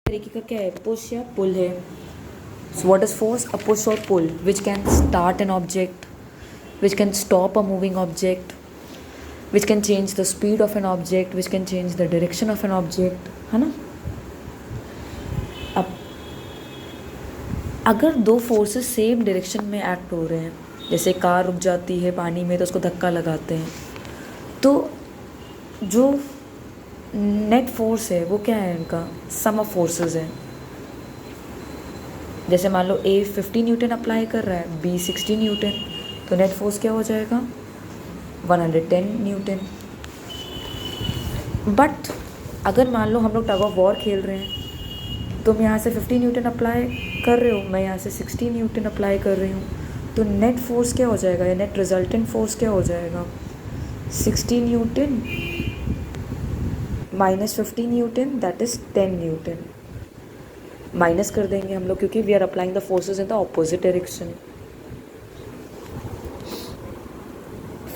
तरीके का क्या है, पुश या पुल है. So what is force? A push or pull which can start an object, which can stop a moving object, which can change the speed of an object, which can change the direction of an object, है ना. अब अगर दो forces same direction में act हो रहे हैं, जैसे कार रुक जाती है पानी में तो उसको धक्का लगाते हैं, तो जो नेट फोर्स है वो क्या है, इनका सम ऑफ फोर्सेस है. जैसे मान लो A 50 न्यूटन अप्लाई कर रहा है, B 60 न्यूटन, तो नेट फोर्स क्या हो जाएगा 110 न्यूटन. बट अगर मान लो हम लोग टग ऑफ वॉर खेल रहे हैं, तुम यहाँ से 50 न्यूटन अप्लाई कर रहे हो, मैं यहाँ से 60 न्यूटन अप्लाई कर रही हूँ, तो नेट फोर्स क्या हो जाएगा, या नेट रिजल्टेंट फोर्स क्या हो जाएगा 60 newton minus 50 newton, that is 10 newton. Minus कर देंगे हम लोग क्योंकि we are applying the forces in the opposite direction.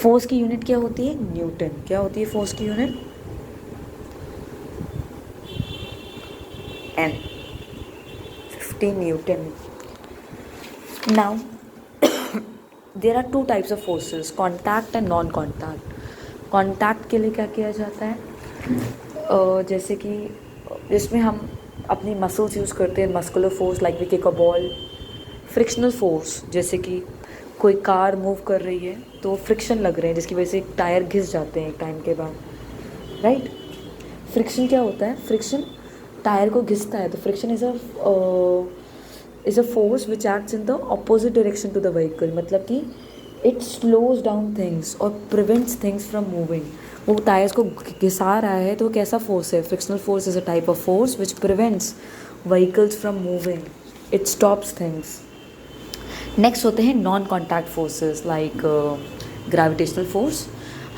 Force की यूनिट क्या होती है, न्यूटन. क्या होती है फोर्स की unit, N 50 newton. Now there are two types of forces, contact and non contact. Contact के लिए क्या किया जाता है, जैसे कि जिसमें हम अपनी मसल्स यूज़ करते हैं, muscular force like we kick a ball. Frictional force, जैसे कि कोई कार मूव कर रही है तो फ्रिक्शन लग रहे हैं जिसकी वजह से टायर घिस जाते हैं एक टाइम के बाद, राइट. फ्रिक्शन क्या होता है, फ्रिक्शन टायर को घिसता है, तो friction is a force which acts in the opposite direction to the vehicle. मतलब कि इट स्लोज डाउन थिंग्स और प्रिवेंट्स थिंग्स फ्रॉम मूविंग. वो टायर्स को घिसा रहा है तो वो कैसा फोर्स है, frictional force is a type of force which prevents vehicles from moving, it stops things. Next होते हैं non contact forces like gravitational force.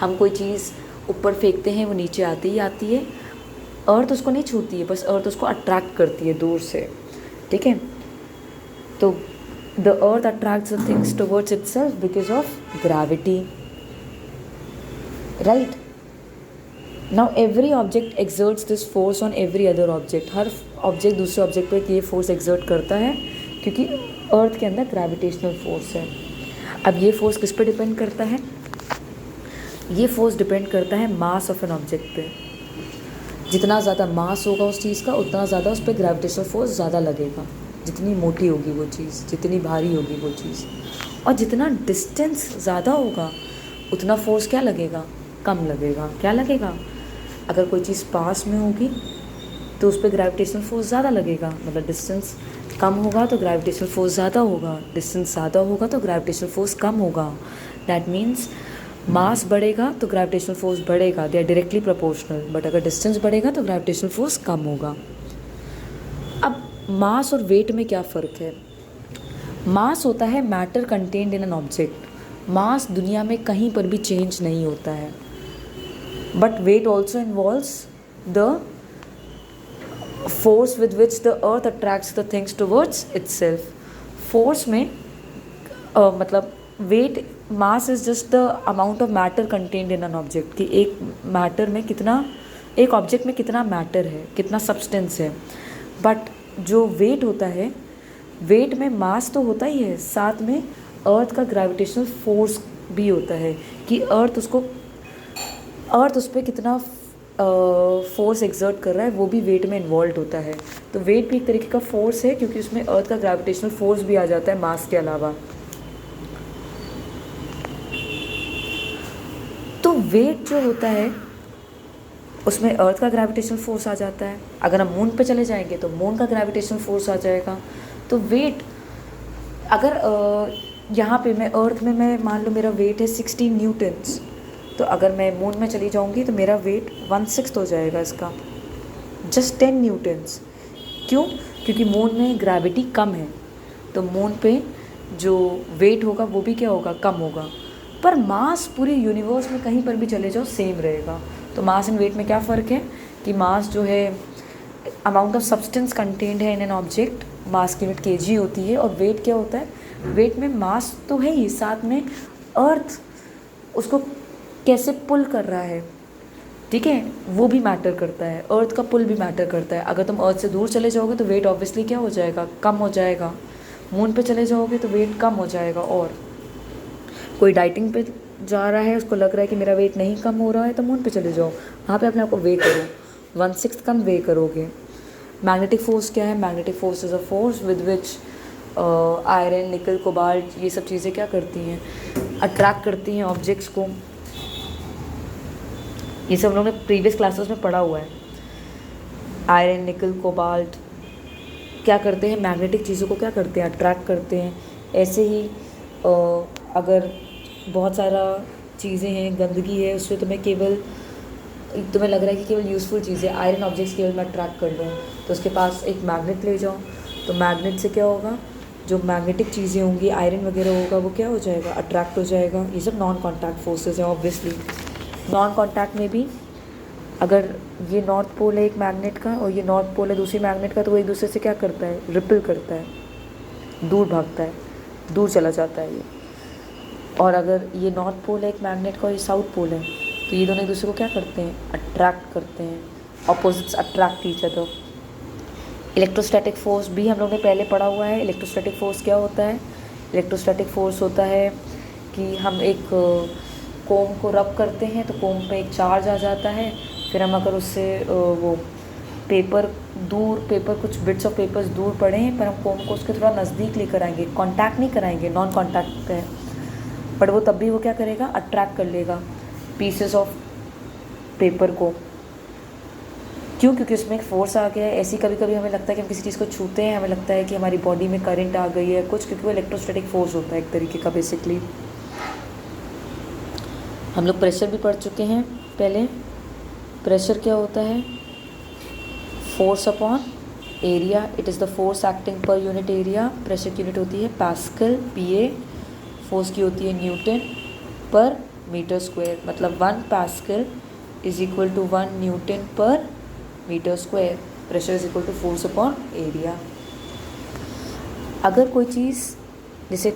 हम कोई चीज़ ऊपर फेंकते हैं, वो नीचे आती ही आती है, अर्थ उसको नहीं छूती है, बस अर्थ उसको अट्रैक्ट करती है दूर से, ठीक है. तो the earth attracts the things towards itself because of gravity, right. Now every object exerts this force on every other object. Her object दूसरे ऑब्जेक्ट पर ये फोर्स एक्सर्ट करता है क्योंकि अर्थ के अंदर ग्रेविटेशनल फोर्स है. अब ये फोर्स किस पे डिपेंड करता है, ये फोर्स डिपेंड करता है मास ऑफ एन ऑब्जेक्ट पे. जितना ज़्यादा मास होगा उस चीज़ का, उतना ज़्यादा उस पर ग्रेविटेशनल फोर्स ज़्यादा लगेगा. जितनी मोटी होगी वो चीज़, जितनी भारी होगी वो चीज़, और जितना डिस्टेंस ज़्यादा होगा उतना फोर्स क्या लगेगा, कम लगेगा. क्या लगेगा, अगर कोई चीज़ पास में होगी तो उस पर ग्रेविटेशनल फोर्स ज़्यादा लगेगा, मतलब डिस्टेंस कम होगा तो ग्रेविटेशनल फोर्स ज़्यादा होगा, डिस्टेंस ज़्यादा होगा तो ग्रेविटेशनल फोर्स कम होगा. दैट मीन्स मास बढ़ेगा तो ग्रेविटेशनल फोर्स बढ़ेगा, they are directly proportional. But अगर डिस्टेंस बढ़ेगा तो ग्रेविटेशनल फोर्स कम होगा. अब मास और वेट में क्या फ़र्क है. मास होता है matter contained in an object. Mass दुनिया में कहीं पर भी चेंज नहीं होता है. But weight also involves the force with which the earth attracts the things towards itself. Force में मतलब weight, mass is just the amount of matter contained in an object, कि एक मैटर में कितना, एक ऑब्जेक्ट में कितना मैटर है, कितना सब्सटेंस है. बट जो वेट होता है, वेट में मास तो होता ही है, साथ में अर्थ का ग्रेविटेशनल फोर्स भी होता है कि अर्थ उस पर कितना फोर्स एक्सर्ट कर रहा है, वो भी वेट में इन्वॉल्व होता है. तो वेट भी एक तरीके का फोर्स है क्योंकि उसमें अर्थ का ग्रेविटेशनल फोर्स भी आ जाता है मास के अलावा. तो वेट जो होता है उसमें अर्थ का ग्रेविटेशनल फोर्स आ जाता है. अगर हम मून पे चले जाएंगे तो मून का ग्रेविटेशनल फोर्स आ जाएगा. तो वेट, अगर यहाँ पे मैं अर्थ में, मैं मान लो मेरा वेट है 60 न्यूटन्स, तो अगर मैं मून में चली जाऊँगी तो मेरा वेट 1/6 हो जाएगा इसका, जस्ट 10 न्यूटन्स. क्यों, क्योंकि मून में ग्रेविटी कम है, तो मून पे जो वेट होगा वो भी क्या होगा, कम होगा. पर मास पूरे यूनिवर्स में कहीं पर भी चले जाओ सेम रहेगा. तो मास एंड वेट में क्या फ़र्क है कि मास जो है अमाउंट ऑफ सब्सटेंस कंटेन्ड है इन एन ऑब्जेक्ट, मास की यूनिट केजी होती है. और वेट क्या होता है, वेट में मास तो है ही, साथ में अर्थ उसको कैसे पुल कर रहा है, ठीक है, वो भी मैटर करता है। अर्थ का पुल भी मैटर करता है। अगर तुम अर्थ से दूर चले जाओगे तो वेट ऑब्वियसली क्या हो जाएगा, कम हो जाएगा। मून पे चले जाओगे तो वेट कम हो जाएगा। और कोई डाइटिंग पे जा रहा है, उसको लग रहा है कि मेरा वेट नहीं कम हो रहा है, तो मून पे चले जाओ, वहाँ पे अपने आप को वे करो, 1/6 कम वे करोगे। मैग्नेटिक फोर्स क्या है? Magnetic force is a force with which iron, निकल, कोबाल्ट, ये सब चीज़ें क्या करती हैं, अट्रैक्ट करती हैं ऑब्जेक्ट्स को। ये सब हम लोगों ने प्रीवियस क्लासेस में पढ़ा हुआ है। आयरन, निकल, कोबाल्ट क्या करते हैं, मैग्नेटिक चीज़ों को क्या करते हैं, अट्रैक्ट करते हैं। ऐसे ही अगर बहुत सारा चीज़ें हैं, गंदगी है, उससे तुम्हें लग रहा है कि केवल यूज़फुल चीज़ें, आयरन ऑब्जेक्ट्स केवल मैं अट्रैक्ट कर लूँ, तो उसके पास एक मैग्नेट ले जाओ, तो मैग्नेट से क्या होगा, जो मैग्नेटिक चीज़ें होंगी, आयरन वगैरह होगा, वो क्या हो जाएगा, अट्रैक्ट हो जाएगा। ये सब नॉन कॉन्टैक्ट फोर्सेस हैं। ऑब्वियसली नॉन कॉन्टैक्ट में भी अगर ये नॉर्थ पोल है एक मैग्नेट का और ये नॉर्थ पोल है दूसरी मैग्नेट का, तो वो एक दूसरे से क्या करता है, रिपल करता है, दूर भागता है, दूर चला जाता है ये। और अगर ये नॉर्थ पोल है एक मैग्नेट का और ये साउथ पोल है, तो ये दोनों एक दूसरे को क्या करते हैं, अट्रैक्ट करते हैं। Opposites attract each other. Electrostatic force भी हम लोग ने पहले पढ़ा हुआ है। इलेक्ट्रोस्टैटिक फोर्स क्या होता है? इलेक्ट्रोस्टैटिक फोर्स होता है कि हम एक कोम को रब करते हैं तो कोम पे एक चार्ज आ जाता है, फिर हम अगर उससे वो पेपर कुछ बिट्स ऑफ पेपर्स दूर पड़े हैं, पर हम कोम को उसके थोड़ा नज़दीक लेकर आएंगे, कांटेक्ट नहीं कराएंगे, नॉन कांटेक्ट है, बट वो तब भी वो क्या करेगा, अट्रैक्ट कर लेगा पीसेस ऑफ पेपर को। क्यों? क्योंकि उसमें एक फोर्स आ गया है। ऐसी कभी कभी हमें लगता है कि हम किसी चीज़ को छूते हैं, हमें लगता है कि हमारी बॉडी में करंट आ गई है कुछ, क्योंकि वो इलेक्ट्रोस्टैटिक फोर्स होता है एक तरीके का बेसिकली। हम लोग प्रेशर भी पढ़ चुके हैं पहले। प्रेशर क्या होता है? Force upon area. It is the force acting per unit area. Pressure की यूनिट होती है पास्कल, PA। फोर्स की होती है न्यूटन पर मीटर स्क्वायर। मतलब 1 pascal is equal to 1 newton per metre square. Pressure is equal to force upon area. अगर कोई चीज़ जैसे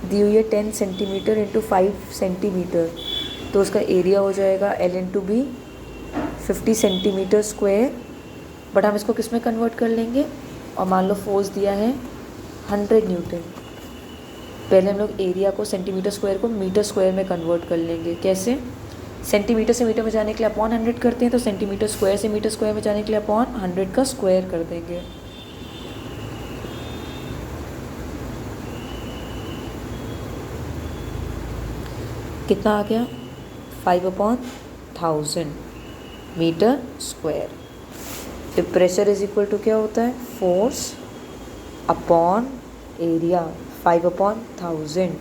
दी हुई है 10 सेंटीमीटर इंटू 5 सेंटीमीटर, तो उसका एरिया हो जाएगा L/B 50 सेंटीमीटर स्क्वायर। बट हम इसको किस में कन्वर्ट कर लेंगे, और मान लो फोर्स दिया है 100 न्यूटन। पहले हम लोग एरिया को, सेंटीमीटर स्क्वायर को मीटर स्क्वायर में कन्वर्ट कर लेंगे। कैसे? सेंटीमीटर से मीटर में जाने के लिए अपॉन 100 करते हैं, तो सेंटीमीटर स्क्वायर से मीटर स्क्वायर में जाने के लिए अपॉन 100 का स्क्वायर कर देंगे। कितना आ गया? 5/1000 मीटर स्क्वायर। फिर प्रेशर इज इक्वल टू क्या होता है, फोर्स अपॉन एरिया, 5/1000।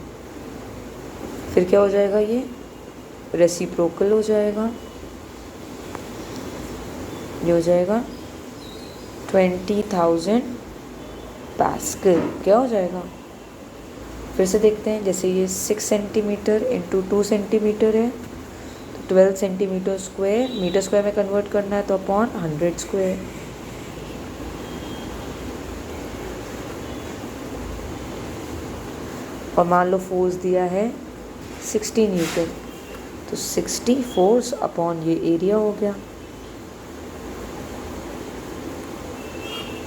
फिर क्या हो जाएगा, ये रेसिप्रोकल हो जाएगा, ये हो जाएगा 20,000 पास्कल। क्या हो जाएगा, फिर से देखते हैं। जैसे ये 6 सेंटीमीटर इंटू 2 सेंटीमीटर है, तो 12 सेंटीमीटर स्क्वायर, मीटर स्क्वायर में कन्वर्ट करना है तो अपॉन 100 स्क्वायर। और मान लो फोर्स दिया है 60 न्यूटन, तो 60 फोर्स अपॉन ये एरिया हो गया।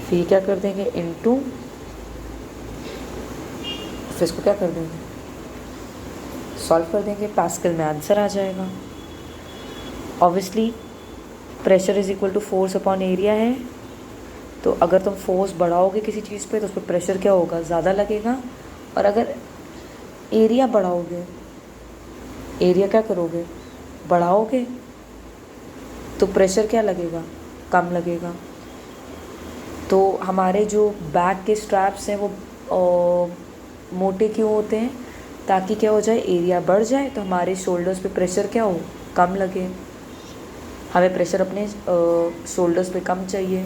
फिर क्या कर देंगे, इनटू, फिर इसको क्या कर देंगे, सॉल्व कर देंगे, पास्कल में आंसर आ जाएगा। Obviously pressure is equal to force upon area है, तो अगर तुम फोर्स बढ़ाओगे किसी चीज़ पे तो उस पर प्रेशर क्या होगा, ज़्यादा लगेगा। और अगर एरिया बढ़ाओगे, एरिया क्या करोगे, बढ़ाओगे, तो प्रेशर क्या लगेगा, कम लगेगा। तो हमारे जो बैक के स्ट्रैप्स हैं वो मोटे क्यों होते हैं, ताकि क्या हो जाए, एरिया बढ़ जाए तो हमारे शोल्डर्स पे प्रेशर क्या हो, कम लगे। हमें प्रेशर अपने शोल्डर्स पे कम चाहिए।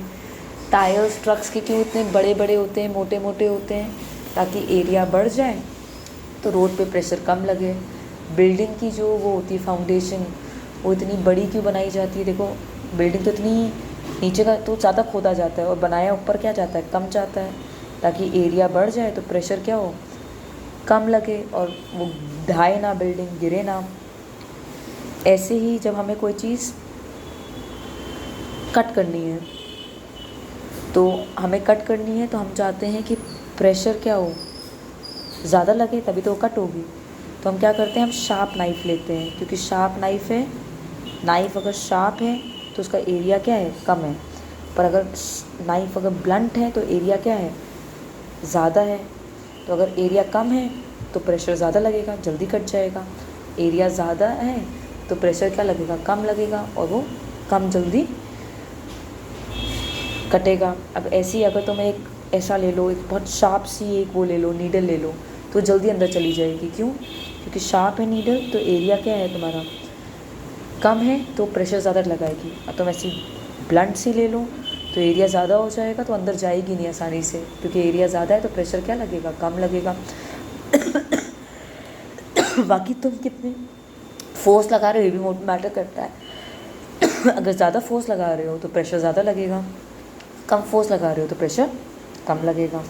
टायर्स, ट्रक्स के क्यों इतने बड़े बड़े होते हैं, मोटे मोटे होते हैं, ताकि एरिया बढ़ जाए तो रोड पे प्रेशर कम लगे। बिल्डिंग की जो वो होती है फाउंडेशन, वो इतनी बड़ी क्यों बनाई जाती है, देखो बिल्डिंग तो इतनी नीचे का तो ज़्यादा खोदा जाता है और बनाया ऊपर क्या जाता है, कम जाता है, ताकि एरिया बढ़ जाए तो प्रेशर क्या हो, कम लगे और वो ढाए ना, बिल्डिंग गिरे ना। ऐसे ही जब हमें कोई चीज़ कट करनी है, तो हमें कट करनी है तो हम चाहते हैं कि प्रेशर क्या हो, ज़्यादा लगे, तभी तो वो कट होगी। तो हम क्या करते हैं, हम शार्प नाइफ़ लेते हैं, क्योंकि शार्प नाइफ़ है, नाइफ़ अगर शार्प है तो उसका एरिया क्या है, कम है। पर अगर नाइफ़ अगर ब्लंट है तो एरिया क्या है, ज़्यादा है। तो अगर एरिया कम है तो प्रेशर ज़्यादा लगेगा, जल्दी कट जाएगा। एरिया ज़्यादा है तो प्रेशर क्या लगेगा, कम लगेगा, और वो कम जल्दी कटेगा। अब ऐसी अगर तुम एक ऐसा ले लो, एक बहुत शार्प सी एक वो ले लो, नीडल ले लो, तो जल्दी अंदर चली जाएगी। क्यों? क्योंकि शार्प है नीडल, तो एरिया क्या है तुम्हारा, कम है, तो प्रेशर ज़्यादा लगाएगी। अब तुम ऐसी ब्लंट सी ले लो तो एरिया ज़्यादा हो जाएगा, तो अंदर जाएगी नहीं आसानी से, क्योंकि एरिया ज़्यादा है तो प्रेशर क्या लगेगा, कम लगेगा। बाकी तुम कितने फोर्स लगा रहे हो ये भी मैटर करता है। अगर ज़्यादा फोर्स लगा रहे हो तो प्रेशर ज़्यादा लगेगा, कम फोर्स लगा रहे हो तो प्रेशर कम लगेगा।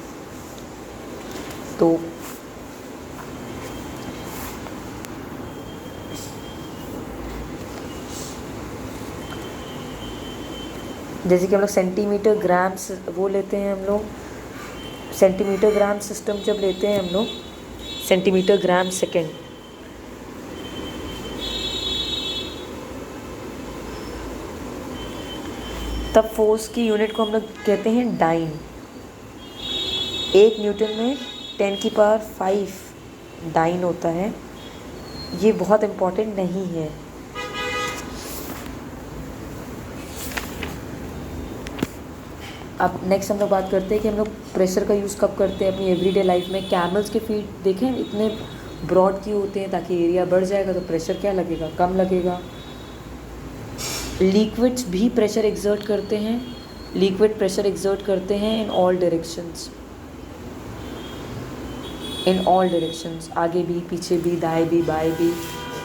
तो जैसे कि हम लोग सेंटीमीटर ग्राम्स वो लेते हैं, हम लोग सेंटीमीटर ग्राम सिस्टम जब लेते हैं हम लोग, सेंटीमीटर ग्राम सेकेंड, तब फोर्स की यूनिट को हम लोग कहते हैं डाइन। 1 न्यूटन में 10⁵ डाइन होता है। ये बहुत इम्पोर्टेंट नहीं है। अब नेक्स्ट हम लोग बात करते हैं कि हम लोग प्रेशर का यूज़ कब करते हैं अपनी एवरीडे लाइफ में। कैमल्स के फीट देखें, इतने ब्रॉड क्यों होते हैं, ताकि एरिया बढ़ जाएगा तो प्रेशर क्या लगेगा, कम लगेगा। लिक्विड्स भी प्रेशर एक्सर्ट करते हैं, लिक्विड प्रेशर एक्सर्ट करते हैं in all directions, in all directions, आगे भी, पीछे भी, दाएं भी, बाएं भी।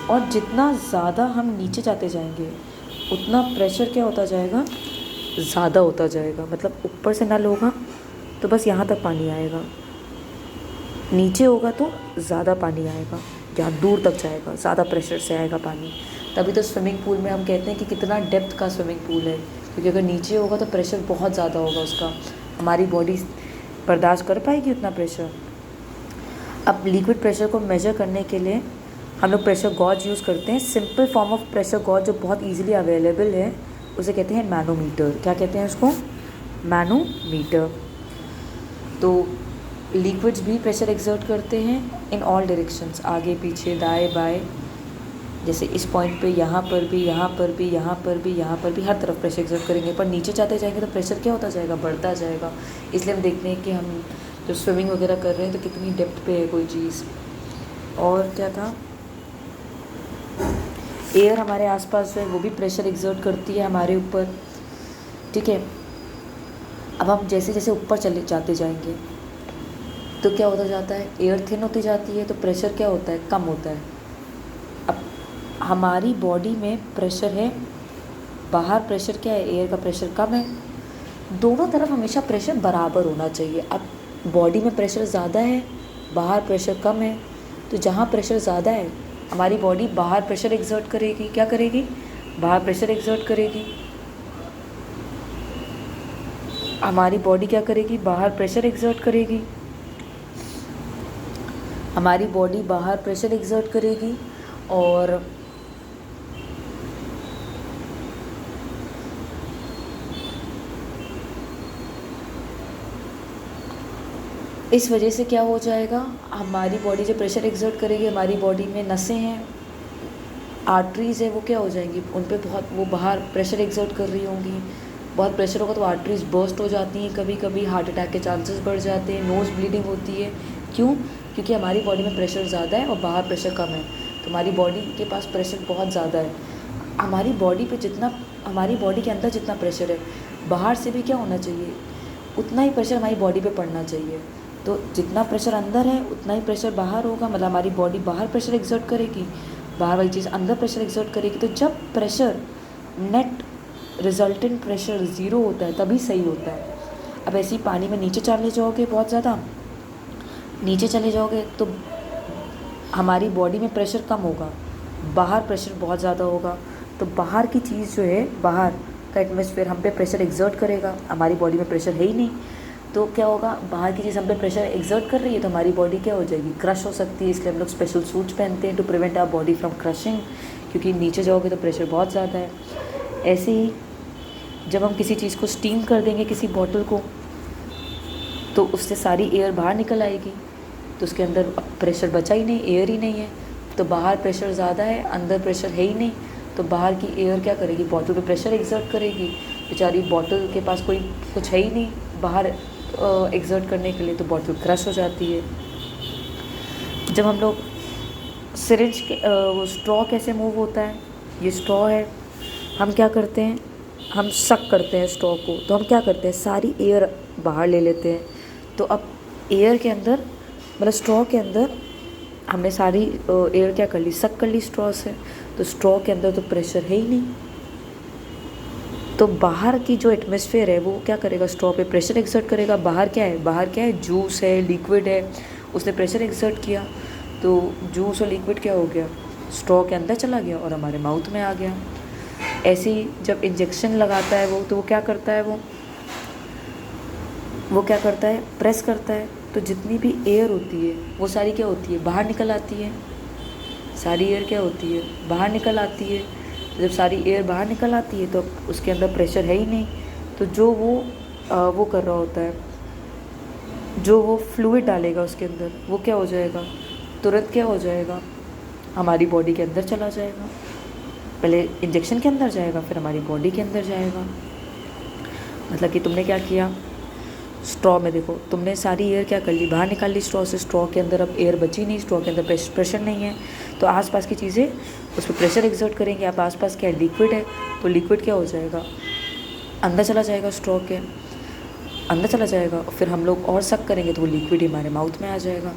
और जितना ज़्यादा हम नीचे जाते जाएंगे उतना प्रेशर क्या होता जाएगा, ज़्यादा होता जाएगा। मतलब ऊपर से नल होगा तो बस यहाँ तक पानी आएगा, नीचे होगा तो ज़्यादा पानी आएगा, जहाँ दूर तक जाएगा, ज़्यादा प्रेशर से आएगा पानी। तभी तो स्विमिंग पूल में हम कहते हैं कि कितना डेप्थ का स्विमिंग पूल है, क्योंकि अगर नीचे होगा तो प्रेशर बहुत ज़्यादा होगा उसका, हमारी बॉडी बर्दाश्त कर पाएगी उतना प्रेशर। अब लिक्विड प्रेशर को मेजर करने के लिए हम लोग प्रेशर गॉज यूज़ करते हैं। Simple form of pressure gauge जो बहुत ईजिली अवेलेबल है उसे कहते हैं मैनोमीटर। क्या कहते हैं उसको, मैनोमीटर। तो लिक्विड्स भी प्रेशर एक्सर्ट करते हैं इन ऑल डायरेक्शंस, आगे पीछे, दाएं बाएं। जैसे इस पॉइंट पे यहाँ पर भी, यहाँ पर भी, यहाँ पर भी, यहाँ पर भी, हर तरफ प्रेशर एक्सर्ट करेंगे। पर नीचे जाते जाएंगे तो प्रेशर क्या होता जाएगा, बढ़ता जाएगा। इसलिए हम देखते हैं कि हम जो स्विमिंग वगैरह कर रहे हैं तो कितनी डेप्थ पे है कोई चीज़। और क्या था, एयर हमारे आसपास है वो भी प्रेशर एक्सर्ट करती है हमारे ऊपर, ठीक है। अब हम जैसे जैसे ऊपर चले जाते जाएंगे तो क्या होता जाता है, एयर थिन होती जाती है तो प्रेशर क्या होता है, कम होता है। अब हमारी बॉडी में प्रेशर है, बाहर प्रेशर क्या है, एयर का प्रेशर कम है। दोनों तरफ हमेशा प्रेशर बराबर होना चाहिए। अब बॉडी में प्रेशर ज़्यादा है, बाहर प्रेशर कम है, तो जहाँ प्रेशर ज़्यादा है हमारी बॉडी बाहर प्रेशर एक्सर्ट करेगी। क्या करेगी, बाहर प्रेशर एक्सर्ट करेगी। हमारी बॉडी क्या करेगी, बाहर प्रेशर एक्सर्ट करेगी, हमारी बॉडी बाहर प्रेशर एक्सर्ट करेगी। और इस वजह से क्या हो जाएगा, हमारी बॉडी जो प्रेशर एक्सर्ट करेगी, हमारी बॉडी में नसें हैं, आर्टरीज़ है, वो क्या हो जाएंगी, उन पे बहुत वो बाहर प्रेशर एक्सर्ट कर रही होंगी। बहुत प्रेशर होगा तो आर्टरीज़ बर्स्ट हो जाती हैं, कभी कभी हार्ट अटैक के चांसेस बढ़ जाते हैं, नोज़ ब्लीडिंग होती है। क्यों? क्योंकि हमारी बॉडी में प्रेशर ज़्यादा है और बाहर प्रेशर कम है, तो हमारी बॉडी के पास प्रेशर बहुत ज़्यादा है। हमारी बॉडी पे जितना, हमारी बॉडी के अंदर जितना प्रेशर है, बाहर से भी क्या होना चाहिए, उतना ही प्रेशर हमारी बॉडी पे पड़ना चाहिए। तो जितना प्रेशर अंदर है उतना ही प्रेशर बाहर होगा, मतलब हमारी बॉडी बाहर प्रेशर एक्सर्ट करेगी, बाहर वाली चीज़ अंदर प्रेशर एक्सर्ट करेगी। तो जब प्रेशर नेट रिजल्टेंट प्रेशर 0 होता है तभी सही होता है। अब ऐसे ही पानी में नीचे चले जाओगे, बहुत ज़्यादा नीचे चले जाओगे तो हमारी बॉडी में प्रेशर कम होगा, बाहर प्रेशर बहुत ज़्यादा होगा। तो बाहर की चीज़ जो है, बाहर का एटमॉस्फेयर हम पे प्रेशर एग्जर्ट करेगा, हमारी बॉडी में प्रेशर है ही नहीं, तो क्या होगा, बाहर की चीज़ हम पे प्रेशर एग्जर्ट कर रही है तो हमारी बॉडी क्या हो जाएगी, क्रश हो सकती है। इसलिए हम लोग स्पेशल सूट्स पहनते हैं to prevent our body from crushing, क्योंकि नीचे जाओगे तो प्रेशर बहुत ज़्यादा है। ऐसे ही जब हम किसी चीज़ को स्टीम कर देंगे, किसी बॉटल को, तो उससे सारी एयर बाहर निकल आएगी, तो उसके अंदर अब प्रेशर बचा ही नहीं, एयर ही नहीं है, तो बाहर प्रेशर ज़्यादा है, अंदर प्रेशर है ही नहीं, तो बाहर की एयर क्या करेगी, बॉटल पे प्रेशर एग्जर्ट करेगी। बेचारी बॉटल के पास कोई कुछ है ही नहीं बाहर एग्जर्ट करने के लिए, तो बॉटल क्रश हो जाती है। जब हम लोग सिरिंज के वो स्ट्रॉ कैसे मूव होता है, ये स्ट्रॉ है, हम क्या करते हैं, हम सक करते हैं स्ट्रॉ को, तो हम क्या करते हैं, सारी एयर बाहर ले लेते हैं। तो अब एयर के अंदर, मतलब स्ट्रॉ के अंदर हमने सारी एयर क्या कर ली, सक कर ली स्ट्रॉ से, तो स्ट्रॉ के अंदर तो प्रेशर है ही नहीं, तो बाहर की जो एटमॉस्फेयर है वो क्या करेगा, स्ट्रॉ पे प्रेशर एक्सर्ट करेगा। बाहर क्या है, बाहर क्या है, जूस है, लिक्विड है, उसने प्रेशर एक्सर्ट किया, तो जूस और लिक्विड क्या हो गया, स्ट्रॉ के अंदर चला गया और हमारे माउथ में आ गया। ऐसे ही जब इंजेक्शन लगाता है वो, तो वो क्या करता है, वो क्या करता है, प्रेस करता है, तो जितनी भी एयर होती है वो सारी क्या होती है, बाहर निकल आती है। सारी एयर क्या होती है, बाहर निकल आती है। तो जब सारी एयर बाहर निकल आती है तो उसके अंदर प्रेशर है ही नहीं, तो जो वो कर रहा होता है, जो वो फ्लूइड डालेगा उसके अंदर, वो क्या हो जाएगा, तुरंत क्या हो जाएगा, हमारी बॉडी के अंदर चला जाएगा। पहले इंजेक्शन के अंदर जाएगा, फिर हमारी बॉडी के अंदर जाएगा। मतलब कि तुमने क्या किया, स्ट्रॉ में देखो, तुमने सारी एयर क्या कर ली, बाहर निकाल ली स्ट्रॉ से, स्ट्रॉ के अंदर अब एयर बची नहीं, स्ट्रॉ के अंदर प्रेशर नहीं है, तो आसपास की चीज़ें उस पर प्रेशर एक्सर्ट करेंगे। अब आसपास क्या है, लिक्विड है, तो लिक्विड क्या हो जाएगा, अंदर चला जाएगा, स्ट्रॉ के अंदर चला जाएगा, फिर हम लोग और सक करेंगे तो वो लिक्विड हमारे माउथ में आ जाएगा।